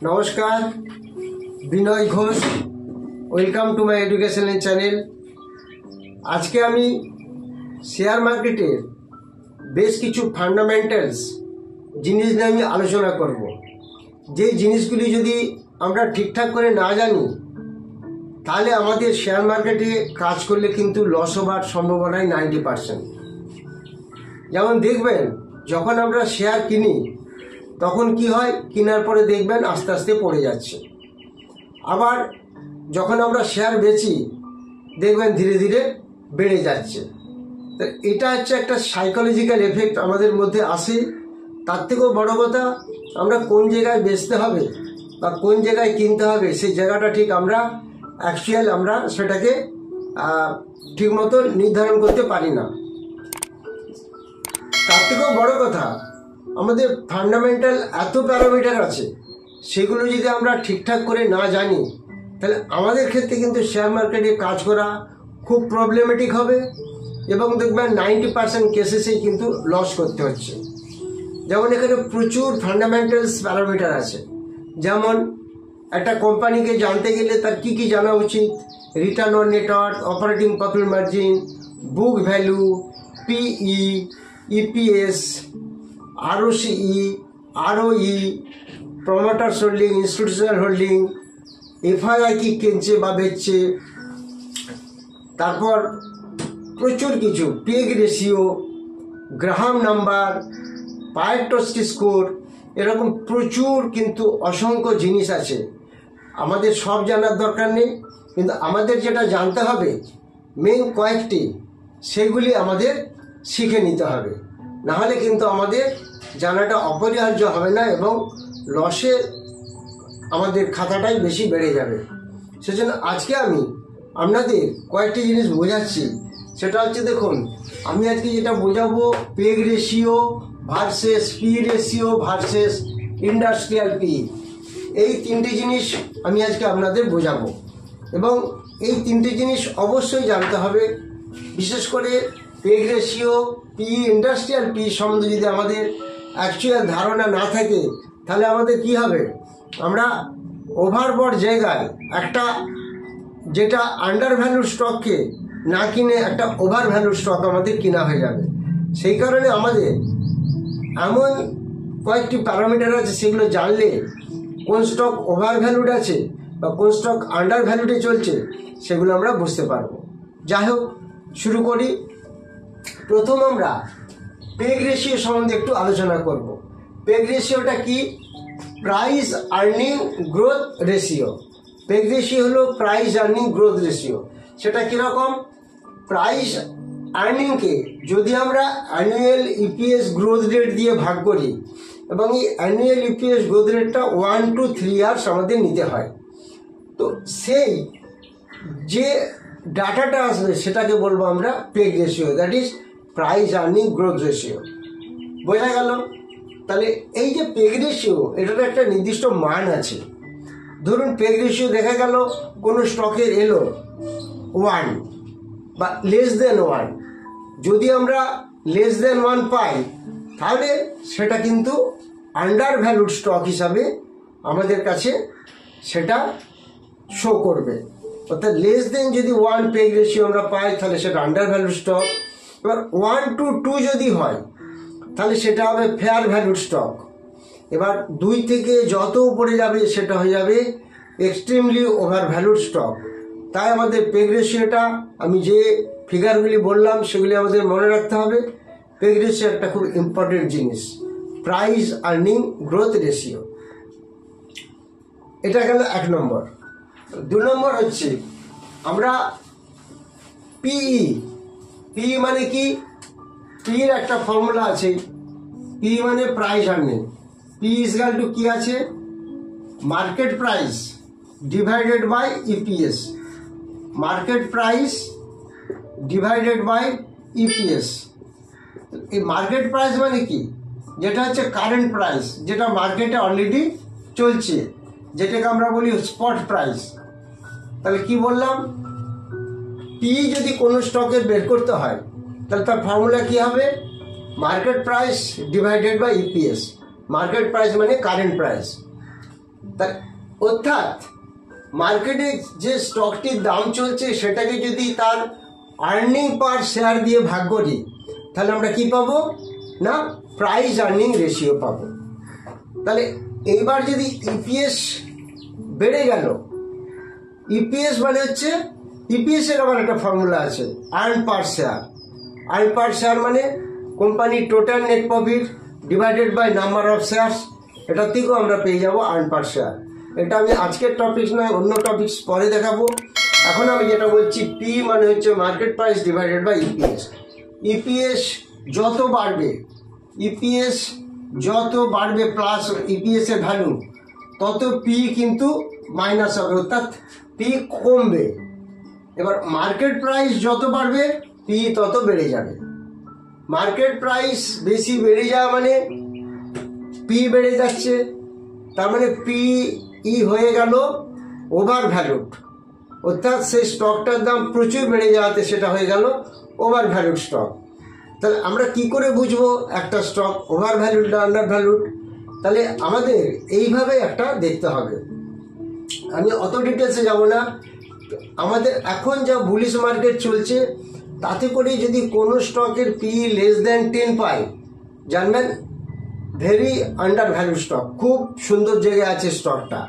নমস্কার, Binay Ghosh. Welcome to my educational channel. আজকে আমি শেয়ার মার্কেটের বেশ কিছু ফান্ডামেন্টালস জিনিস নিয়ে আমি আলোচনা করব। যেই জিনিসগুলি যদি আমরা ঠিকঠাক করে না জানি তাহলে আমাদের শেয়ার মার্কেটে কাজ করলে কিন্তু লস হবার সম্ভাবনাই 90%। যেমন দেখবেন, যখন আমরা শেয়ার কিনি তখন কি হয়, কেনার পরে দেখবেন আস্তে আস্তে পড়ে যাচ্ছে। আবার যখন আমরা শেয়ার বেচি দেখবেন ধীরে ধীরে বেড়ে যাচ্ছে। তো এটা হচ্ছে একটা সাইকোলজিক্যাল এফেক্ট আমাদের মধ্যে আসে। তার থেকেও বড় কথা, আমরা কোন জায়গায় বেচতে হবে বা কোন জায়গায় কিনতে হবে সেই জায়গাটা ঠিক আমরা সেটাকে ঠিকমতো নির্ধারণ করতে পারি না। তার থেকেও বড় কথা, আমাদের ফান্ডামেন্টাল এত প্যারামিটার আছে, সেগুলো যদি আমরা ঠিকঠাক করে না জানি তাহলে আমাদের ক্ষেত্রে কিন্তু শেয়ার মার্কেটে কাজ করা খুব প্রবলেমেটিক হবে এবং দেখবেন 90% কেসেসেই কিন্তু লস করতে হচ্ছে। যেমন এখানে প্রচুর ফান্ডামেন্টালস প্যারামিটার আছে। যেমন একটা কোম্পানিকে জানতে গেলে তার কি কি জানা উচিত: return on net worth, operating profit margin, book value, PE, EPS, ROCE, ROE, promoters holding, institutional holding, FII কি কিনছে বা বেচছে, তারপর প্রচুর কিছু, PEG ratio, Graham number, Pareto score, এরকম প্রচুর কিন্তু অসংখ্য জিনিস আছে। আমাদের সব জানার দরকার নেই, কিন্তু আমাদের যেটা জানতে হবে মেইন কয়েকটি, সেগুলি আমাদের শিখে নিতে হবে। নাহলে কিন্তু আমাদের জানাটা অপরিহার্য হবে না এবং লসে আমাদের খাতাটাই বেশি বেড়ে যাবে। সেজন্য আজকে আমি আপনাদের কয়েকটি জিনিস বোঝাচ্ছি। সেটা হচ্ছে, দেখুন, আমি আজকে যেটা বোঝাবো peg ratio versus P ratio versus industrial P. এই তিনটি জিনিস আমি আজকে আপনাদের বোঝাবো এবং এই তিনটি জিনিস অবশ্যই জানতে হবে। বিশেষ করে peg ratio, P, industrial P সম্বন্ধে যদি আমাদের অ্যাকচুয়াল ধারণা না থাকে তাহলে আমাদের কি হবে, আমরা ওভারবট জায়গায় একটা যেটা আন্ডার ভ্যালু স্টককে না কিনে একটা ওভার ভ্যালু স্টক আমাদের কিনা হয়ে যাবে। সেই কারণে আমাদের এমন কয়েকটি প্যারামিটার আছে, সেগুলো জানলে কোন স্টক ওভার ভ্যালুড আছে বা কোন স্টক আন্ডার ভ্যালুডে চলছে সেগুলো আমরা বুঝতে পারবো। যাই হোক, শুরু করি। প্রথম আমরা পেগ রেশিও সম্বন্ধে একটু আলোচনা করব। পেগ রেশিওটা কি? Price earning growth ratio. Peg ratio হলো প্রাইস আর্নিং গ্রোথ রেশিও। সেটা কিরকম? প্রাইস আর্নিংকে যদি আমরা অ্যানুয়াল ইপিএস গ্রোথ রেট দিয়ে ভাগ করি এবং এই অ্যানুয়াল ইপিএস গ্রোথ রেটটা 1 to 3 ইয়ার্স আমাদের নিতে হয়, তো সেই যে ডাটাটা আসবে সেটাকে বলবো আমরা peg ratio, that is price earning growth ratio. বোঝা গেল? তাহলে এই যে পেগ রেশিও, এটার একটা নির্দিষ্ট মান আছে। ধরুন পেগ রেশিও দেখা গেল কোনো স্টকের এলো 1 বা লেস দেন 1। যদি আমরা লেস দেন 1 পাই তাহলে সেটা কিন্তু আন্ডার ভ্যালুড স্টক হিসাবে আমাদের কাছে সেটা শো করবে। অর্থাৎ লেস দেন যদি 1 পেগ রেশিও আমরা পাই তাহলে সেটা আন্ডার ভ্যালুড স্টক। এবার 1 to 2 যদি হয় তাহলে সেটা হবে ফেয়ার ভ্যালুড স্টক। এবার 2 থেকে যত উপরে যাবে সেটা হয়ে যাবে এক্সট্রিমলি ওভার ভ্যালুড স্টক। তাই আমাদের পেগ রেশিওটা, আমি যে ফিগারগুলি বললাম সেগুলি আমাদের মনে রাখতে হবে। পেগ রেশিও একটা খুব ইম্পর্টেন্ট জিনিস, প্রাইস আর্নিং গ্রোথ রেশিও। এটা গেল 1 নম্বর। 2 নম্বর হচ্ছে আমরা পিই। পিই মানে কি? পির একটা ফর্মুলা আছে। পি মানে price earning. P is equal to কি আছে? Market price divided by EPS. Market price divided by EPS. এই মার্কেট প্রাইস মানে কি? যেটা হচ্ছে কারেন্ট প্রাইস, যেটা মার্কেটে অলরেডি চলছে, যেটাকে আমরা বলি স্পট প্রাইস। তাহলে কি বললাম? পি যদি কোনো স্টকের বের করতে হয় তাহলে তার ফর্মুলা কি হবে? Market price divided by EPS. Market price মানে কারেন্ট প্রাইস। তার অর্থাৎ মার্কেটে যে স্টকটির দাম চলছে সেটাকে যদি তার আর্নিং পার শেয়ার দিয়ে ভাগ করি তাহলে আমরা কি পাবো না প্রাইস আর্নিং রেশিও পাবো। তাহলে এইবার যদি ইপিএস বেড়ে গেল, ইপিএস মানে হচ্ছে ইপিএস এর আবার একটা ফর্মুলা আছে, earn per share. Earn per share মানে কোম্পানির total net profit divided by number of shares, এটা থেকেও আমরা পেয়ে যাব আর্ন পার শেয়ার। এটা আমি আজকের টপিক নয়, অন্য টপিকস পরে দেখাবো। এখন আমি যেটা বলছি, পি মানে হচ্ছে market price divided by EPS. EPS যত বাড়বে, ইপিএস যত বাড়বে প্লাস ইপিএস এর ভ্যালু, তত পি কিন্তু মাইনাস হবে, অর্থাৎ পি কমবে। এবার মার্কেট প্রাইস যত বাড়বে পি তত বেড়ে যাবে। মার্কেট প্রাইস বেশি বেড়ে যাওয়া মানে পি বেড়ে যাচ্ছে, তার মানে পি হয়ে গেল ওভার ভ্যালুড, অর্থাৎ সেই স্টকটার দাম প্রচুর বেড়ে যাওয়াতে সেটা হয়ে গেল ওভার ভ্যালুড স্টক। তাহলে আমরা কি করে বুঝবো একটা স্টক ওভার ভ্যালুড না আন্ডার ভ্যালুড? তাহলে আমাদের এইভাবে একটা দেখতে হবে। আমি অত ডিটেলসে যাব না। আমাদের এখন যা বুলিশ মার্কেট চলছে তাতে করে যদি কোনো স্টকের পি লেস দেন 10 পাই, জানবেন ভেরি আন্ডার ভ্যালু স্টক, খুব সুন্দর জায়গায় আছে স্টকটা।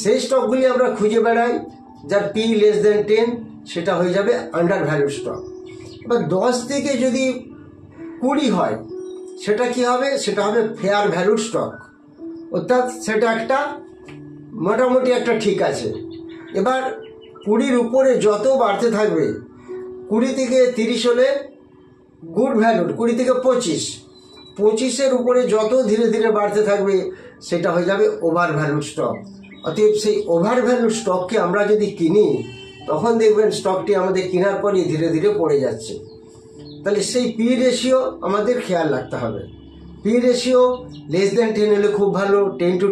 সেই স্টকগুলি আমরা খুঁজে বেড়াই যার পি লেস দেন 10, সেটা হয়ে যাবে আন্ডার ভ্যালু স্টক। এবার 10 থেকে যদি 20 হয় সেটা কি হবে? সেটা হবে ফেয়ার ভ্যালু স্টক, অর্থাৎ সেটা একটা মোটামুটি একটা ঠিক আছে। এবার 20-র উপরে যত বাড়তে থাকবে, 20 থেকে 30 হলে গুড ভ্যালুড, 20 থেকে 25, 25-এর উপরে যত ধীরে ধীরে বাড়তে থাকবে সেটা হয়ে যাবে ওভার ভ্যালুড স্টক। অতএব সেই ওভার ভ্যালুড স্টককে আমরা যদি কিনি তখন দেখবেন স্টকটি আমাদের কেনার পরই ধীরে ধীরে পড়ে যাচ্ছে। তাহলে সেই পি রেশিও আমাদের খেয়াল রাখতে হবে। পি রেশিও লেস দেন 10 হলে খুব ভালো, 10 to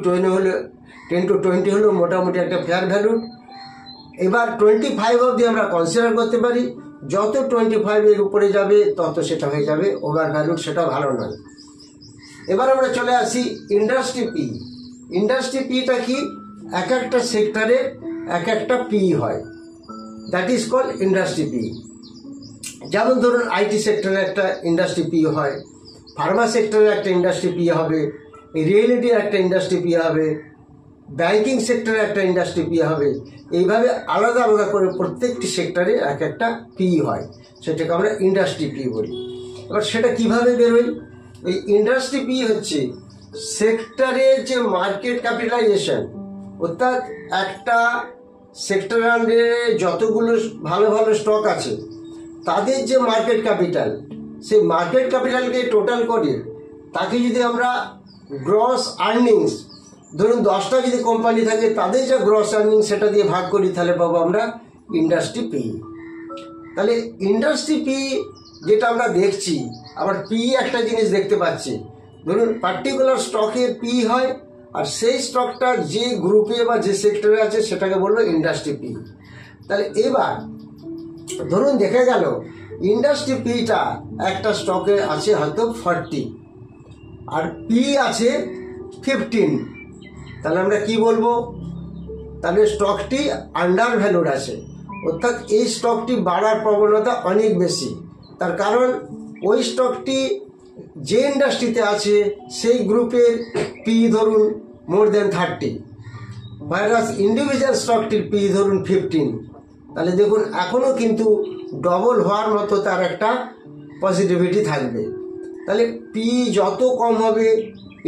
20 হলো মোটামুটি একটা ফেয়ার ভ্যালু। এবার 25 অবধি আমরা কনসিডার করতে পারি, যত 25-এর উপরে যাবে তত সেটা হয়ে যাবে ওভার ভ্যালু, সেটা ভালো নয়। এবার আমরা চলে আসি ইন্ডাস্ট্রি পি। ইন্ডাস্ট্রি পিটা কি? এক একটা সেক্টরে এক একটা পি হয়, that is called industry P. যেমন ধরুন আইটি সেক্টরে একটা ইন্ডাস্ট্রি পি হয়, ফার্মা সেক্টরে একটা ইন্ডাস্ট্রি পি হবে, রিয়েলিটির একটা ইন্ডাস্ট্রি পি হবে, ব্যাংকিং সেক্টরে একটা ইন্ডাস্ট্রি পি হবে। এইভাবে আলাদা আলাদা করে প্রত্যেকটি সেক্টরে এক একটা পি হয়, সেটাকে আমরা ইন্ডাস্ট্রি পি বলি। এবার সেটা কিভাবে বেরোয়? এই ইন্ডাস্ট্রি পি হচ্ছে সেক্টরের যে মার্কেট ক্যাপিটালাইজেশন, অর্থাৎ একটা সেক্টরের আন্ডারে যতগুলো ভালো ভালো স্টক আছে তাদের যে মার্কেট ক্যাপিটাল, সেই মার্কেট ক্যাপিটালকে টোটাল করে তাকে যদি আমরা গ্রস আর্নিংস, ধরুন 10টা যদি কোম্পানি থাকে তাদের যে গ্রস আর্নিং সেটা দিয়ে ভাগ করি, তাহলে পাবো আমরা ইন্ডাস্ট্রি পি। তাহলে ইন্ডাস্ট্রি পি যেটা আমরা দেখছি, আবার পি একটা জিনিস দেখতে পাচ্ছি, ধরুন পার্টিকুলার স্টকের পি হয় আর সেই স্টকটা যে গ্রুপে বা যে সেক্টরে আছে সেটাকে বলবো ইন্ডাস্ট্রি পি। তাহলে এবার ধরুন দেখা গেল ইন্ডাস্ট্রি পিটা একটা স্টকে আছে হয়তো 40 আর পি আছে 15, তাহলে আমরা কি বলবো? তাহলে স্টকটি আন্ডার ভ্যালুড আছে, অর্থাৎ এই স্টকটি বাড়ার প্রবণতা অনেক বেশি। তার কারণ ওই স্টকটি যে ইন্ডাস্ট্রিতে আছে সেই গ্রুপের পি ধরুন মোর দেন 30, ভাইরাস ইন্ডিভিজুয়াল স্টকটির পি ধরুন 15। তাহলে দেখুন এখনও কিন্তু ডবল হওয়ার মতো তার একটা পজিটিভিটি থাকবে। তাহলে পি যত কম হবে,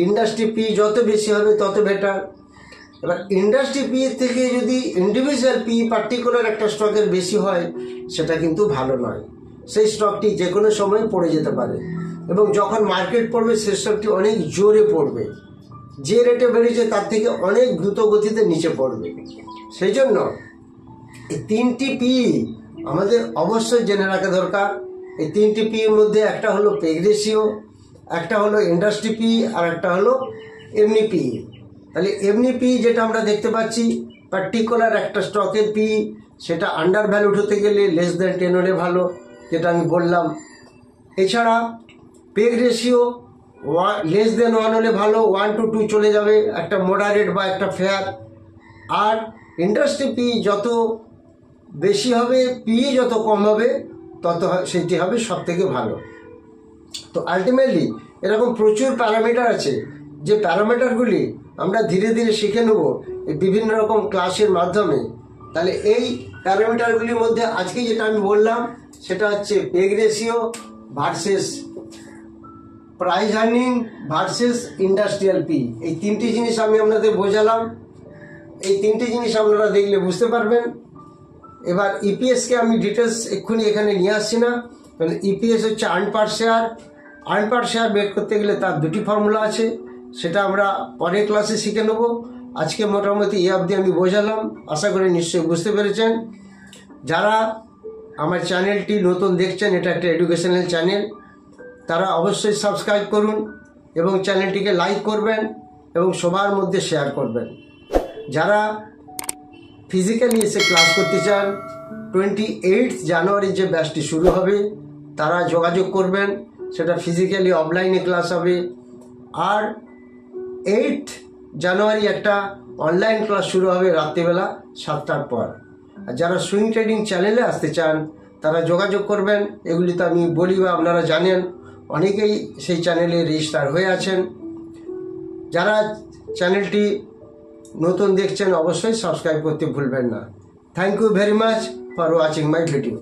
ইন্ডাস্ট্রি পি যত বেশি হবে তত বেটার। এবার ইন্ডাস্ট্রি পি থেকে যদি ইন্ডিভিজুয়াল পি পার্টিকুলার একটা স্টকের বেশি হয় সেটা কিন্তু ভালো নয়, সেই স্টকটি যে কোনো সময় পড়ে যেতে পারে এবং যখন মার্কেট পড়বে সেই স্টকটি অনেক জোরে পড়বে, যে রেটে বেড়েছে তার থেকে অনেক দ্রুত গতিতে নিচে পড়বে। সেই জন্য এই 3টি পি আমাদের অবশ্যই জেনে রাখা দরকার। এই 3টি পি এর মধ্যে একটা হলো পেগ রেশিও, একটা হলো ইন্ডাস্ট্রি পি আর একটা হলো এমনি পি। তাহলে এমনি পি যেটা আমরা দেখতে পাচ্ছি, পার্টিকুলার একটা স্টকের পি সেটা আন্ডার ভ্যালুড হতে গেলে লেস দেন 10 হলে ভালো, যেটা আমি বললাম। এছাড়া পেগ রেশিও লেস দেন 1 হলে ভালো, 1 to 2 চলে যাবে, একটা মডারেট বা একটা ফেয়ার। আর ইন্ডাস্ট্রি পি যত বেশি হবে, পি যত কম হবে, তত সেটি হবে সব থেকে ভালো। তো আলটিমেটলি এরকম প্রচুর প্যারামিটার আছে, যে প্যারামিটারগুলি আমরা ধীরে ধীরে শিখে নেব এই বিভিন্ন রকম ক্লাসের মাধ্যমে। তাহলে এই প্যারামিটারগুলির মধ্যে আজকে যেটা আমি বললাম সেটা হচ্ছে peg ratio versus price earning versus industrial P. এই তিনটি জিনিস আমি আপনাদের বোঝালাম। এই তিনটি জিনিস আপনারা দেখলে বুঝতে পারবেন। এবার ইপিএসকে আমি ডিটেলস এক্ষুনি এখানে নিয়ে আসছি না, কারণ ইপিএস হচ্ছে earn per share. Earn per share বের করতে গেলে তার দুটি ফর্মুলা আছে, সেটা আমরা পরের ক্লাসে শিখে নেব। আজকে মোটামুটি এই অবধি আমি বোঝালাম, আশা করি নিশ্চয়ই বুঝতে পেরেছেন। যারা আমার চ্যানেলটি নতুন দেখছেন, এটা একটা এডুকেশনাল চ্যানেল, তারা অবশ্যই সাবস্ক্রাইব করুন এবং চ্যানেলটিকে লাইক করবেন এবং সবার মধ্যে শেয়ার করবেন। যারা ফিজিক্যালি এসে ক্লাস করতে চান, 28 জানুয়ারি যে ব্যাচটি শুরু হবে, তারা যোগাযোগ করবেন। সেটা ফিজিক্যালি অফলাইনে ক্লাস হবে। আর 8 জানুয়ারি একটা অনলাইন ক্লাস শুরু হবে রাত্রিবেলা 7টার পর। আর যারা সুইং ট্রেডিং চ্যানেলে আসতে চান, তারা যোগাযোগ করবেন। এগুলি তো আমি বলি বা আপনারা জানেন, অনেকেই সেই চ্যানেলে রেজিস্টার হয়ে আছেন। যারা চ্যানেলটি নতুন দেখছেন অবশ্যই সাবস্ক্রাইব করতে ভুলবেন না। Thank you very much for watching my video.